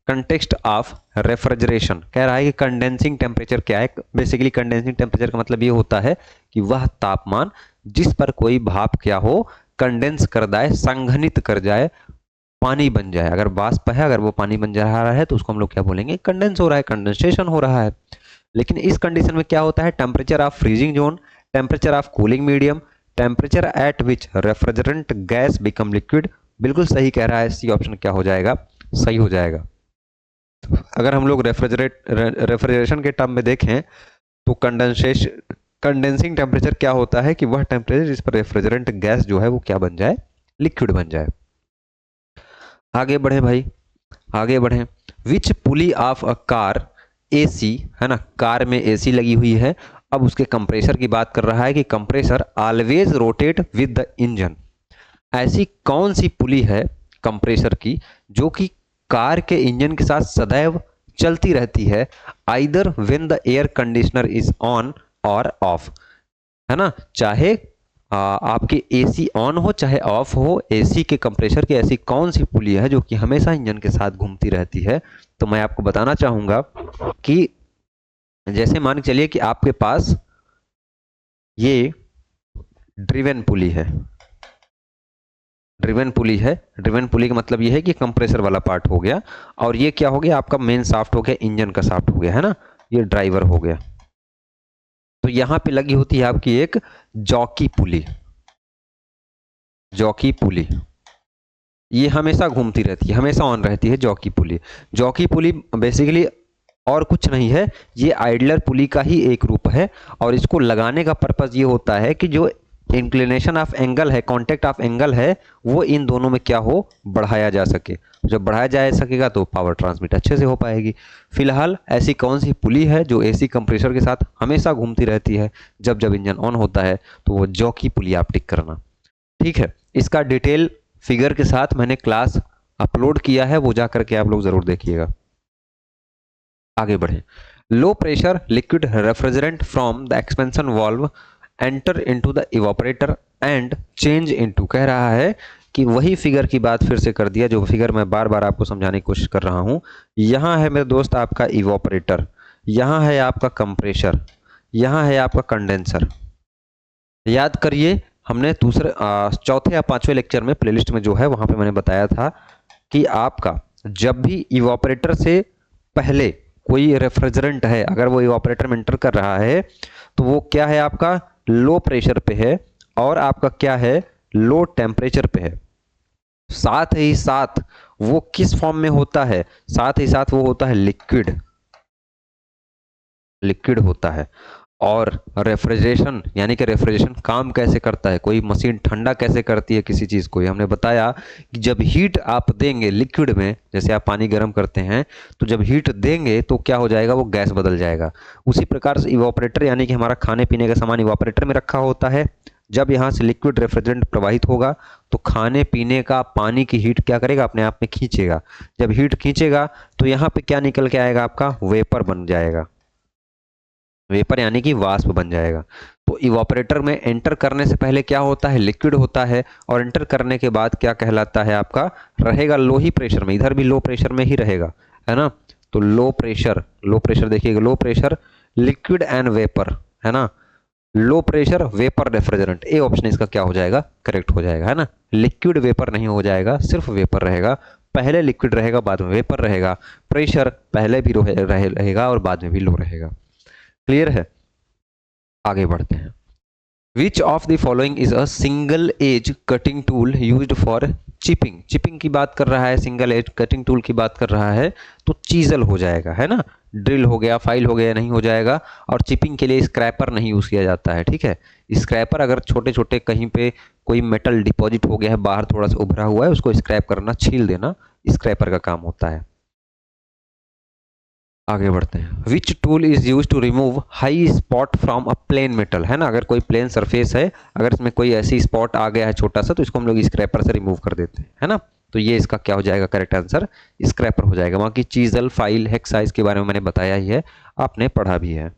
context of refrigeration, कह रहा है कि कंडेंसिंग टेम्परेचर क्या है। बेसिकली कंडेंसिंग टेम्परेचर का मतलब ये होता है कि वह तापमान जिस पर कोई भाप क्या हो, कंडेंस कर जाए, संघनित कर जाए, पानी बन जाए। अगर वाष्प है, अगर वो पानी बन जा रहा है तो उसको हम लोग क्या बोलेंगे, कंडेंस हो रहा है, कंडेंसेशन हो रहा है। लेकिन इस कंडीशन में क्या होता है, temperature of freezing zone, temperature of cooling medium, temperature at which refrigerant gas become liquid. बिल्कुल सही कह रहा है, सी ऑप्शन क्या हो जाएगा, सही हो जाएगा। अगर हम लोग रेफ्रिजरेशन के टर्म में देखें तो कंडेंसिंग टेम्परेचर क्या होता है कि वह टेम्परेचर जिस पर रेफ्रिजरेंट गैस जो है वो क्या बन जाए, लिक्विड बन जाए। आगे बढ़े भाई, आगे बढ़े। विच पुली ऑफ अ कार, एसी है ना, कार में एसी लगी हुई है, अब उसके कंप्रेसर की बात कर रहा है कि compressor always rotate with the engine. ऐसी कौन सी पुली है कंप्रेसर की जो कि कार के इंजन के साथ सदैव चलती रहती है, either when the air conditioner is on और ऑफ, है ना, चाहे आपके एसी ऑन हो चाहे ऑफ हो, एसी के कंप्रेसर की ऐसी कौन सी पुली है जो कि हमेशा इंजन के साथ घूमती रहती है। तो मैं आपको बताना चाहूंगा कि जैसे मान के चलिए कि आपके पास ये ड्रिवेन पुली है, ड्रिवेन पुली है, ड्रिवेन पुली का मतलब ये है कि कंप्रेसर वाला पार्ट हो गया, और ये क्या हो गया, आपका मेन शाफ्ट हो गया, इंजन का शाफ्ट हो गया, है ना, ये ड्राइवर हो गया। तो यहां पे लगी होती है आपकी एक जॉकी पुली, जॉकी पुली, ये हमेशा घूमती रहती है, हमेशा ऑन रहती है jockey pulley. Jockey pulley basically और कुछ नहीं है, ये आइडलर पुली का ही एक रूप है, और इसको लगाने का पर्पज ये होता है कि जो इंक्लिनेशन ऑफ एंगल है, कांटेक्ट ऑफ एंगल है, वो इन दोनों में क्या हो, बढ़ाया जा सके। जब बढ़ाया जा सकेगा तो पावर ट्रांसमिट अच्छे से हो पाएगी। फिलहाल ऐसी कौन सी पुली है जो एसी कंप्रेसर के साथ हमेशा घूमती रहती है, जब जब इंजन ऑन होता है, तो वो जॉकी पुली आप टिक करना। ठीक है, इसका डिटेल फिगर के साथ मैंने क्लास अपलोड किया है, वो जा करके आप लोग जरूर देखिएगा। आगे बढ़े। Low pressure liquid refrigerant from the expansion valve enter into the evaporator and change into, कह रहा है कि वही फिगर की बात फिर से कर दिया, जो फिगर मैं बार बार आपको समझाने की कोशिश कर रहा हूं। यहां है मेरे दोस्त आपका इवापोरेटर, यहां है आपका कंप्रेसर, यहां है आपका कंडेंसर। याद करिए, हमने दूसरे चौथे या पांचवें लेक्चर में प्लेलिस्ट में जो है वहां पे मैंने बताया था कि आपका जब भी इवापोरेटर से पहले कोई रेफ्रिजरेंट है, अगर वो इवापोरेटर में एंटर कर रहा है तो वो क्या है, आपका लो प्रेशर पे है और आपका क्या है, लो टेम्परेचर पे है। साथ ही साथ वो किस फॉर्म में होता है, साथ ही साथ वो होता है लिक्विड, लिक्विड होता है। और रेफ्रिजरेशन, यानी कि रेफ्रिजरेशन काम कैसे करता है, कोई मशीन ठंडा कैसे करती है किसी चीज़ को, हमने बताया कि जब हीट आप देंगे लिक्विड में, जैसे आप पानी गर्म करते हैं तो जब हीट देंगे तो क्या हो जाएगा, वो गैस बदल जाएगा। उसी प्रकार से इवापोरेटर, यानी कि हमारा खाने पीने का सामान इवापोरेटर में रखा होता है, जब यहाँ से लिक्विड रेफ्रिजरेंट प्रवाहित होगा तो खाने पीने का पानी की हीट क्या करेगा, अपने आप में खींचेगा। जब हीट खींचेगा तो यहाँ पे क्या निकल के आएगा, आपका वेपर बन जाएगा। वेपर यानी कि वाष्प बन जाएगा। तो इवापोरेटर में एंटर करने से पहले क्या होता है, लिक्विड होता है, और एंटर करने के बाद क्या कहलाता है, आपका रहेगा लो ही प्रेशर में। इधर भी लो प्रेशर में ही रहेगा, है ना। तो लो प्रेशर देखिएगा, low pressure liquid and vapour, है ना। Low pressure vapour refrigerant, A option इसका क्या हो जाएगा, करेक्ट हो जाएगा, है ना। लिक्विड वेपर नहीं हो जाएगा, सिर्फ वेपर रहेगा। पहले लिक्विड रहेगा, बाद में वेपर रहेगा। प्रेशर पहले भी रहेगा और बाद में भी लो रहेगा। क्लियर है। आगे बढ़ते हैं। Which of the following is a single edge cutting tool used for chipping. Chipping की बात कर रहा है, सिंगल एज कटिंग टूल की बात कर रहा है, तो चीजल हो जाएगा, है ना। ड्रिल हो गया, फाइल हो गया, नहीं हो जाएगा। और चिपिंग के लिए स्क्रैपर नहीं यूज किया जाता है, ठीक है। स्क्रैपर अगर छोटे छोटे कहीं पे कोई मेटल डिपॉजिट हो गया है, बाहर थोड़ा सा उभरा हुआ है, उसको स्क्रैप करना, छील देना, स्क्रैपर का काम होता है। आगे बढ़ते हैं। Which tool is use to remove high spot from a plain metal, है ना। अगर कोई प्लेन सरफेस है, अगर इसमें कोई ऐसी स्पॉट आ गया है छोटा सा, तो इसको हम लोग स्क्रैपर से रिमूव कर देते हैं, है ना। तो ये इसका क्या हो जाएगा, करेक्ट आंसर स्क्रैपर हो जाएगा। बाकी चीजल, फाइल, हेक्स साइज के बारे में मैंने बताया ही है, आपने पढ़ा भी है।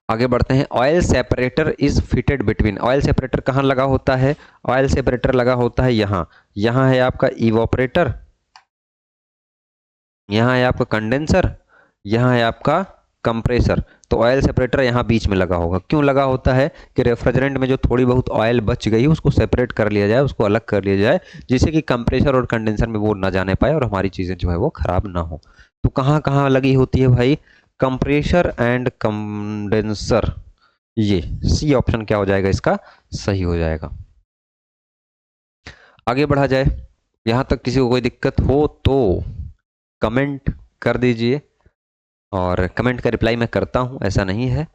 आगे बढ़ते हैं। Oil separator is fitted between. Oil separator कहाँ लगा होता है, ऑयल सेपरेटर लगा होता है यहाँ। यहाँ है आपका इवोपरेटर, यहाँ है आपका कंडेंसर, यहाँ है आपका कंप्रेसर। तो ऑयल सेपरेटर यहाँ बीच में लगा होगा। क्यों लगा होता है कि रेफ्रिजरेंट में जो थोड़ी बहुत ऑयल बच गई उसको सेपरेट कर लिया जाए, उसको अलग कर लिया जाए, जिससे कि कंप्रेसर और कंडेंसर में वो ना जाने पाए और हमारी चीज़ें जो है वो खराब ना हो। तो कहाँ कहाँ लगी होती है भाई, कंप्रेसर एंड कंडेंसर। ये सी ऑप्शन क्या हो जाएगा, इसका सही हो जाएगा। आगे बढ़ा जाए। यहाँ तक किसी को कोई दिक्कत हो तो कमेंट कर दीजिए, और कमेंट का रिप्लाई मैं करता हूँ, ऐसा नहीं है।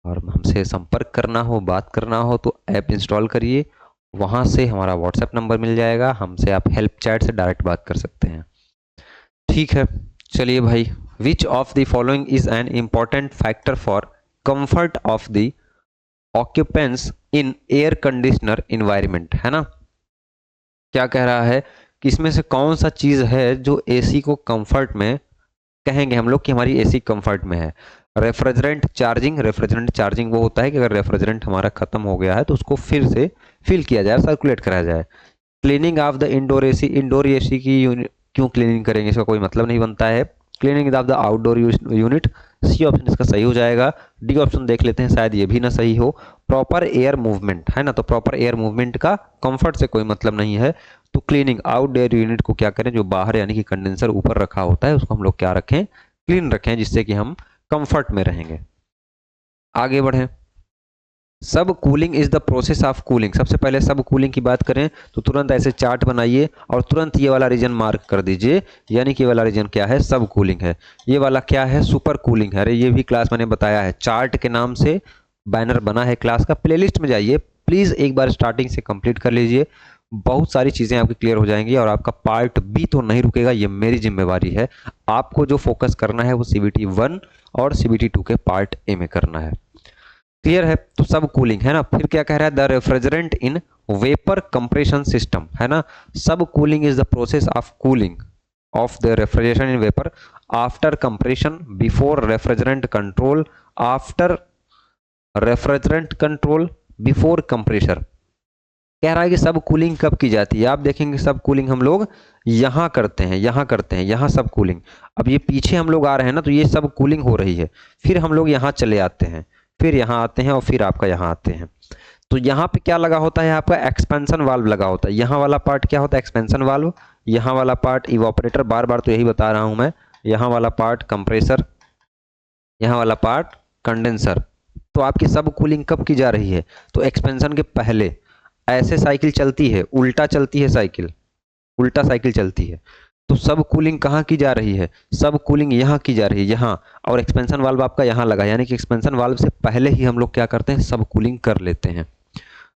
और हमसे संपर्क करना हो, बात करना हो, तो ऐप इंस्टॉल करिए, वहाँ से हमारा व्हाट्सएप नंबर मिल जाएगा, हमसे आप हेल्प चैट से डायरेक्ट बात कर सकते हैं। ठीक है, चलिए भाई। विच of the following is an important factor for comfort of the occupants in air conditioner environment, है ना। क्या कह रहा है कि इसमें से कौन सा चीज़ है जो एसी को कंफर्ट में कहेंगे हम लोग कि हमारी एसी कंफर्ट में है। Refrigerant charging. रेफ्रिजरेंट चार्जिंग वो होता है कि अगर रेफ्रिजरेंट हमारा खत्म हो गया है तो उसको फिर से फिल किया जाए, सर्कुलेट कराया जाए। Cleaning of the indoor AC. Indoor AC की क्यों क्लीनिंग करेंगे, इसका कोई मतलब नहीं बनता है। Cleaning of the outdoor unit. C option इसका सही हो जाएगा। डी ऑप्शन देख लेते हैं, शायद ये भी ना सही हो। प्रॉपर एयर मूवमेंट, है ना। तो प्रॉपर एयर मूवमेंट का कंफर्ट से कोई मतलब नहीं है। तो क्लीनिंग आउटडोर यूनिट को क्या करें, जो बाहर यानी कि कंडेंसर ऊपर रखा होता है उसको हम लोग क्या रखें, क्लीन रखें, जिससे कि हम कंफर्ट में रहेंगे। आगे बढ़ें। सब cooling is the process of cooling. सबसे पहले सब कूलिंग की बात करें तो तुरंत ऐसे चार्ट बनाइए और तुरंत ये वाला रीजन मार्क कर दीजिए, यानी कि ये वाला रीजन क्या है, सब कूलिंग है। ये वाला क्या है, सुपर कूलिंग है। अरे ये भी क्लास मैंने बताया है, चार्ट के नाम से बैनर बना है क्लास का। प्लेलिस्ट में जाइए प्लीज़, एक बार स्टार्टिंग से कंप्लीट कर लीजिए, बहुत सारी चीज़ें आपकी क्लियर हो जाएंगी और आपका पार्ट बी तो नहीं रुकेगा, ये मेरी जिम्मेवारी है। आपको जो फोकस करना है वो CBT 1 और CBT 2 के पार्ट ए में करना है। क्लियर है। तो सब कूलिंग है ना। फिर क्या कह रहा है, the refrigerant in vapour compression system, है ना। सब cooling is the process of cooling of the refrigeration in vapour after compression, before refrigerant control, after refrigerant control, before compressor. कह रहा है कि सब कूलिंग कब की जाती है। आप देखेंगे सब कूलिंग हम लोग यहाँ करते हैं, यहाँ करते हैं, यहाँ सब कूलिंग। अब ये पीछे हम लोग आ रहे हैं ना, तो ये सब कूलिंग हो रही है। फिर हम लोग यहाँ चले आते हैं, फिर यहाँ आते हैं और फिर आपका यहाँ आते हैं। तो यहाँ पे क्या लगा होता है, आपका एक्सपेंशन वाल्व लगा होता है। यहाँ वाला पार्ट क्या होता है, एक्सपेंशन वाल्व। यहाँ वाला पार्ट इवापोरेटर, बार बार तो यही बता रहा हूँ मैं। यहाँ वाला पार्ट कंप्रेसर, यहाँ वाला पार्ट कंडेंसर। तो आपकी सब कूलिंग कब की जा रही है, तो एक्सपेंशन के पहले। ऐसे साइकिल चलती है, उल्टा चलती है साइकिल, उल्टा साइकिल चलती है। तो सब कूलिंग कहाँ की जा रही है, सब कूलिंग यहाँ की जा रही है, यहाँ। और एक्सपेंशन वाल्व आपका यहाँ लगा, यानी कि एक्सपेंशन वाल्व से पहले ही हम लोग क्या करते हैं, सब कूलिंग कर लेते हैं।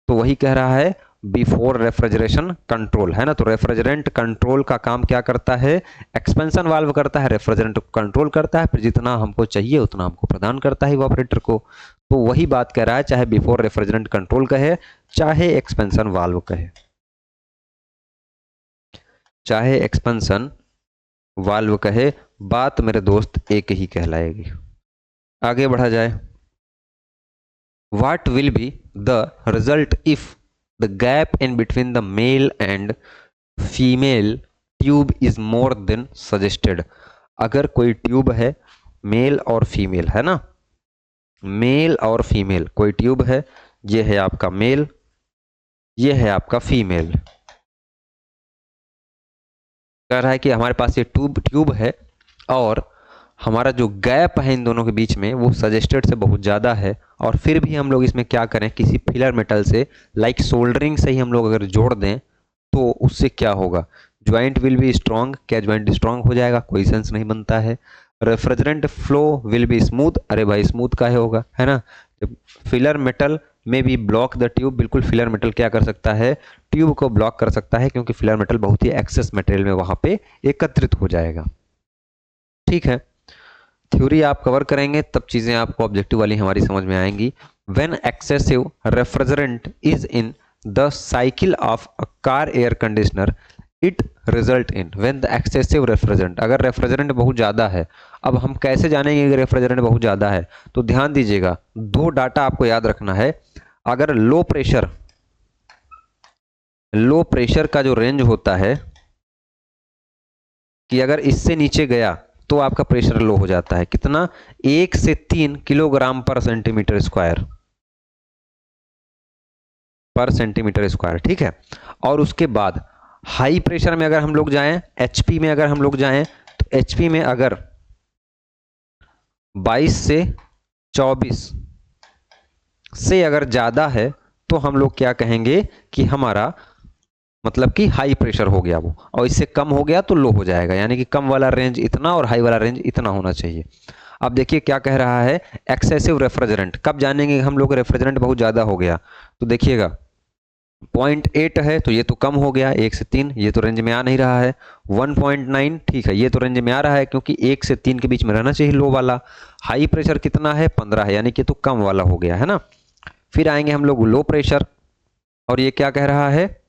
तो वही कह रहा है बिफोर रेफ्रिजरेशन कंट्रोल, है ना। तो रेफ्रिजरेंट कंट्रोल का काम क्या करता है, एक्सपेंशन वाल्व करता है, रेफ्रिजरेंट कंट्रोल करता है, फिर जितना हमको चाहिए उतना हमको प्रदान करता है इवापोरेटर को। तो वही बात कह रहा है, चाहे बिफोर रेफ्रिजरेंट कंट्रोल कहे, चाहे एक्सपेंशन वाल्व कहे, चाहे एक्सपेंशन वाल्व कहे, बात मेरे दोस्त एक ही कहलाएगी। आगे बढ़ा जाए। What will be the result if the gap in between the male and female tube is more than suggested. अगर कोई ट्यूब है, मेल और फीमेल है ना, मेल और फीमेल कोई ट्यूब है, ये है आपका मेल, ये है आपका फीमेल। कह रहा है कि हमारे पास ये ट्यूब है और हमारा जो गैप है इन दोनों के बीच में वो सजेस्टेड से बहुत ज़्यादा है, और फिर भी हम लोग इसमें क्या करें, किसी फिलर मेटल से लाइक सोल्डरिंग से ही हम लोग अगर जोड़ दें तो उससे क्या होगा, ज्वाइंट विल बी स्ट्रांग। क्या ज्वाइंट स्ट्रांग हो जाएगा? कोई सेंस नहीं बनता है। Refrigerant flow will be smooth. अरे भाई स्मूथ काहे होगा, है ना। जब फिलर मेटल में भी ब्लॉक द ट्यूब, बिल्कुल फिलर मेटल क्या कर सकता है, ट्यूब को ब्लॉक कर सकता है, क्योंकि फिलर मेटल बहुत ही एक्सेस मटेरियल में वहां पे एकत्रित हो जाएगा। ठीक है, थ्योरी आप कवर करेंगे तब चीजें आपको ऑब्जेक्टिव वाली हमारी समझ में आएंगी। When excessive refrigerant is in the cycle of a car air conditioner it result in, when the excessive refrigerant, अगर रेफ्रिजरेंट बहुत ज़्यादा है। अब हम कैसे जानेंगे कि रेफ्रिजरेंट बहुत ज़्यादा है, तो ध्यान दीजिएगा, दो डाटा आपको याद रखना है। अगर लो प्रेशर का जो रेंज होता है कि अगर इससे नीचे गया तो आपका प्रेशर लो हो जाता है। कितना? 1 से 3 किलोग्राम पर सेंटीमीटर स्क्वायर, ठीक है। और उसके बाद हाई प्रेशर में अगर हम लोग जाएं, एचपी में अगर हम लोग जाएं, तो एचपी में अगर 22 से 24 से अगर ज़्यादा है तो हम लोग क्या कहेंगे कि हमारा मतलब कि हाई प्रेशर हो गया वो, और इससे कम हो गया तो लो हो जाएगा। यानी कि कम वाला रेंज इतना और हाई वाला रेंज इतना होना चाहिए। अब देखिए क्या कह रहा है, एक्सेसिव रेफ्रिजरेंट। कब जानेंगे हम लोग रेफ्रिजरेंट बहुत ज़्यादा हो गया? तो देखिएगा 0.8 है तो ये तो कम हो गया, 1 से 3 ये तो रेंज में आ नहीं रहा है। 1.9 ठीक है, ये तो रेंज में आ रहा है क्योंकि 1 से 3 के बीच में रहना चाहिए लो वाला। हाई प्रेशर कितना है? 15 है, यानी कि तो कम वाला हो गया है ना। फिर आएंगे हम लोग लो प्रेशर, और ये क्या कह रहा है,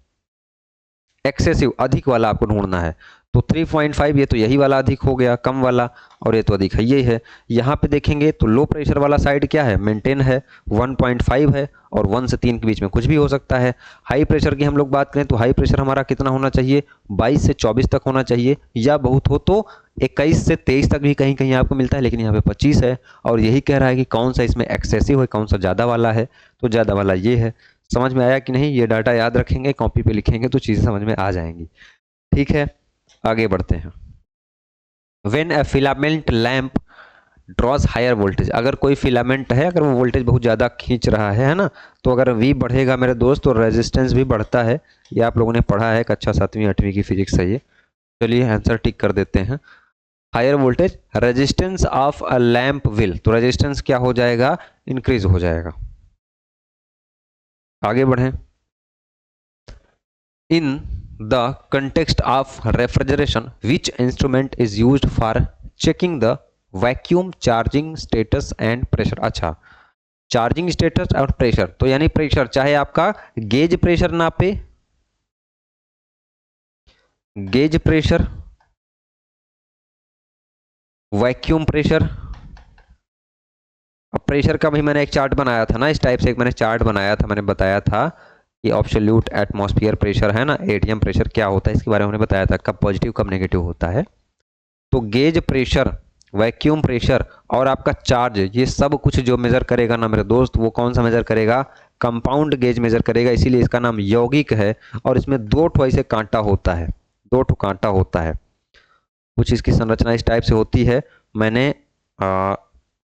एक्सेसिव अधिक वाला आपको ढूंढना है। तो 3.5 ये तो यही वाला अधिक हो गया, कम वाला, और ये तो अधिक है, ये है। यहाँ पे देखेंगे तो लो प्रेशर वाला साइड क्या है, मेंटेन है, 1.5 है, और 1 से 3 के बीच में कुछ भी हो सकता है। हाई प्रेशर की हम लोग बात करें तो हाई प्रेशर हमारा कितना होना चाहिए, 22 से 24 तक होना चाहिए, या बहुत हो तो 21 से 23 तक भी कहीं कहीं आपको मिलता है, लेकिन यहाँ पे 25 है। और यही कह रहा है कि कौन सा इसमें एक्सेसिव है, कौन सा ज़्यादा वाला है, तो ज़्यादा वाला ये है। समझ में आया कि नहीं? ये डाटा याद रखेंगे, कॉपी पे लिखेंगे तो चीज़ें समझ में आ जाएंगी। ठीक है, आगे बढ़ते हैं। When a filament lamp draws higher voltage, अगर कोई फिलामेंट है, अगर वो वोल्टेज बहुत ज़्यादा खींच रहा है ना, तो अगर V बढ़ेगा मेरे दोस्त तो रेजिस्टेंस भी बढ़ता है। ये आप लोगों ने पढ़ा है, कक्षा 7वीं 8वीं की फिजिक्स है ये। चलिए आंसर टिक कर देते हैं। Higher voltage resistance of a lamp will, तो रेजिस्टेंस क्या हो जाएगा, इंक्रीज हो जाएगा। आगे बढ़ें। In the context of refrigeration, which instrument is used for checking the vacuum charging status and pressure? अच्छा, चार्जिंग स्टेटस और प्रेशर, तो यानी प्रेशर चाहे आपका गेज प्रेशर नापे, गेज प्रेशर, वैक्यूम प्रेशर। अब प्रेशर का भी मैंने एक चार्ट बनाया था ना, इस टाइप से एक मैंने चार्ट बनाया था, मैंने बताया था कि ऑब्सोल्यूट एटमॉस्फेयर प्रेशर है ना, एटीएम प्रेशर क्या होता है इसके बारे में हमने बताया था, कब पॉजिटिव कब नेगेटिव होता है। तो गेज प्रेशर, वैक्यूम प्रेशर और आपका चार्ज, ये सब कुछ जो मेजर करेगा ना मेरे दोस्त, वो कौन सा मेजर करेगा, कंपाउंड गेज मेजर करेगा, इसीलिए इसका नाम यौगिक है। और इसमें 2 ठो ऐसे कांटा होता है, 2 ठो कांटा होता है। कुछ इसकी संरचना इस टाइप से होती है। मैंने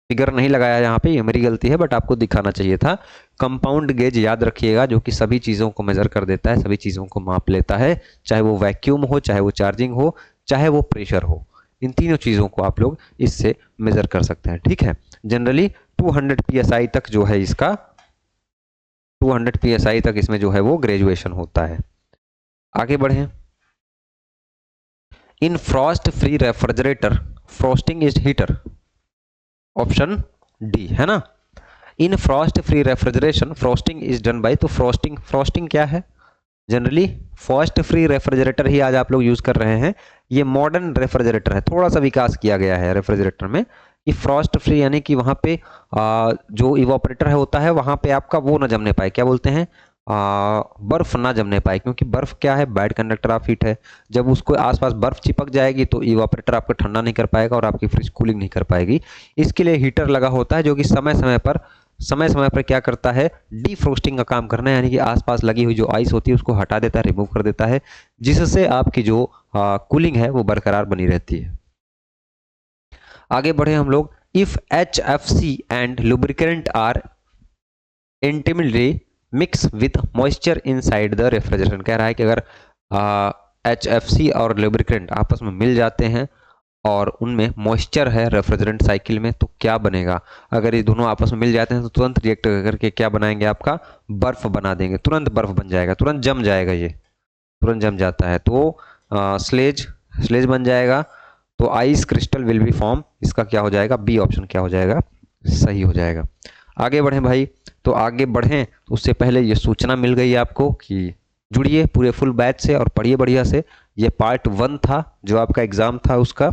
फिगर नहीं लगाया यहाँ पे, ये मेरी गलती है, बट आपको दिखाना चाहिए था। कंपाउंड गेज याद रखिएगा, जो कि सभी चीज़ों को मेजर कर देता है, सभी चीज़ों को माप लेता है, चाहे वो वैक्यूम हो, चाहे वो चार्जिंग हो, चाहे वो प्रेशर हो। इन तीनों चीज़ों को आप लोग इससे मेजर कर सकते हैं। ठीक है, जनरली 200 psi तक जो है इसका, 200 psi तक इसमें जो है वो ग्रेजुएशन होता है। आगे बढ़ें। In frost free refrigerator frosting is heater, option D है ना। In frost free refrigeration frosting is done by, तो फ्रॉस्टिंग क्या है? जनरली फ्रॉस्ट फ्री रेफ्रिजरेटर ही आज आप लोग यूज कर रहे हैं। ये मॉडर्न रेफ्रिजरेटर है, थोड़ा सा विकास किया गया है रेफ्रिजरेटर में। ये फ्रॉस्ट फ्री यानी कि वहां पे जो इवापोरेटर है होता है वहां पे आपका वो ना जमने पाए, क्या बोलते हैं, बर्फ ना जमने पाए, क्योंकि बर्फ क्या है, बैड कंडक्टर ऑफ हीट है। जब उसको आसपास बर्फ चिपक जाएगी तो इवापोरेटर आपका ठंडा नहीं कर पाएगा और आपकी फ्रिज कूलिंग नहीं कर पाएगी। इसके लिए हीटर लगा होता है जो कि समय समय पर क्या करता है, डीफ्रोस्टिंग का काम करना है, यानी कि आसपास लगी हुई जो आइस होती है उसको हटा देता है, रिमूव कर देता है, जिससे आपकी जो कूलिंग है वो बरकरार बनी रहती है। आगे बढ़े हम लोग। If HFC and lubricant are intimately mix with moisture inside the refrigeration, कह रहा है कि अगर HFC और लुब्रिकेंट आपस में मिल जाते हैं और उनमें मॉइस्चर है रेफ्रिजरेंट साइकिल में, तो क्या बनेगा? अगर ये दोनों आपस में मिल जाते हैं तो तुरंत रिएक्ट करके क्या बनाएंगे, आपका बर्फ बना देंगे, तुरंत बर्फ बन जाएगा, तुरंत जम जाएगा, ये तुरंत जम जाता है तो स्लेज बन जाएगा। तो ice crystal will be form, इसका क्या हो जाएगा, बी ऑप्शन क्या हो जाएगा, सही हो जाएगा। आगे बढ़ें भाई, तो आगे बढ़ें तो उससे पहले ये सूचना मिल गई आपको कि जुड़िए पूरे फुल बैच से और पढ़िए बढ़िया से। ये पार्ट 1 था जो आपका एग्जाम था, उसका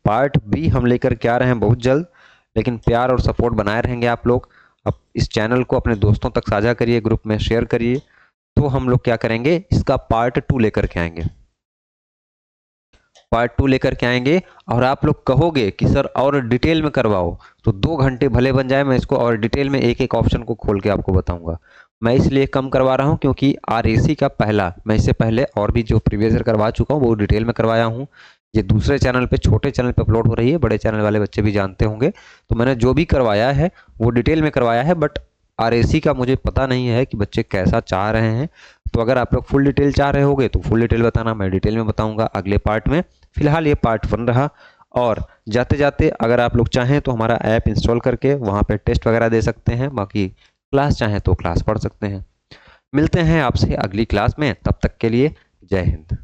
पार्ट बी हम लेकर के आ रहे हैं बहुत जल्द, लेकिन प्यार और सपोर्ट बनाए रहेंगे आप लोग। अब इस चैनल को अपने दोस्तों तक साझा करिए, ग्रुप में शेयर करिए, तो हम लोग क्या करेंगे, इसका पार्ट 2 लेकर के आएंगे, पार्ट 2 लेकर के आएंगे। और आप लोग कहोगे कि सर और डिटेल में करवाओ, तो 2 घंटे भले बन जाए, मैं इसको और डिटेल में एक एक ऑप्शन को खोल के आपको बताऊंगा। मैं इसलिए कम करवा रहा हूं क्योंकि RAC का पहला, मैं इससे पहले और भी जो प्रीवियस ईयर करवा चुका हूं वो डिटेल में करवाया हूं। ये दूसरे चैनल पे, छोटे चैनल पे अपलोड हो रही है, बड़े चैनल वाले बच्चे भी जानते होंगे। तो मैंने जो भी करवाया है वो डिटेल में करवाया है, बट RAC का मुझे पता नहीं है कि बच्चे कैसा चाह रहे हैं। तो अगर आप लोग फुल डिटेल चाह रहे होगे तो फुल डिटेल बताना, मैं डिटेल में बताऊंगा अगले पार्ट में। फिलहाल ये पार्ट 1 रहा। और जाते जाते अगर आप लोग चाहें तो हमारा ऐप इंस्टॉल करके वहाँ पे टेस्ट वगैरह दे सकते हैं, बाकी क्लास चाहें तो क्लास पढ़ सकते हैं। मिलते हैं आपसे अगली क्लास में, तब तक के लिए जय हिंद।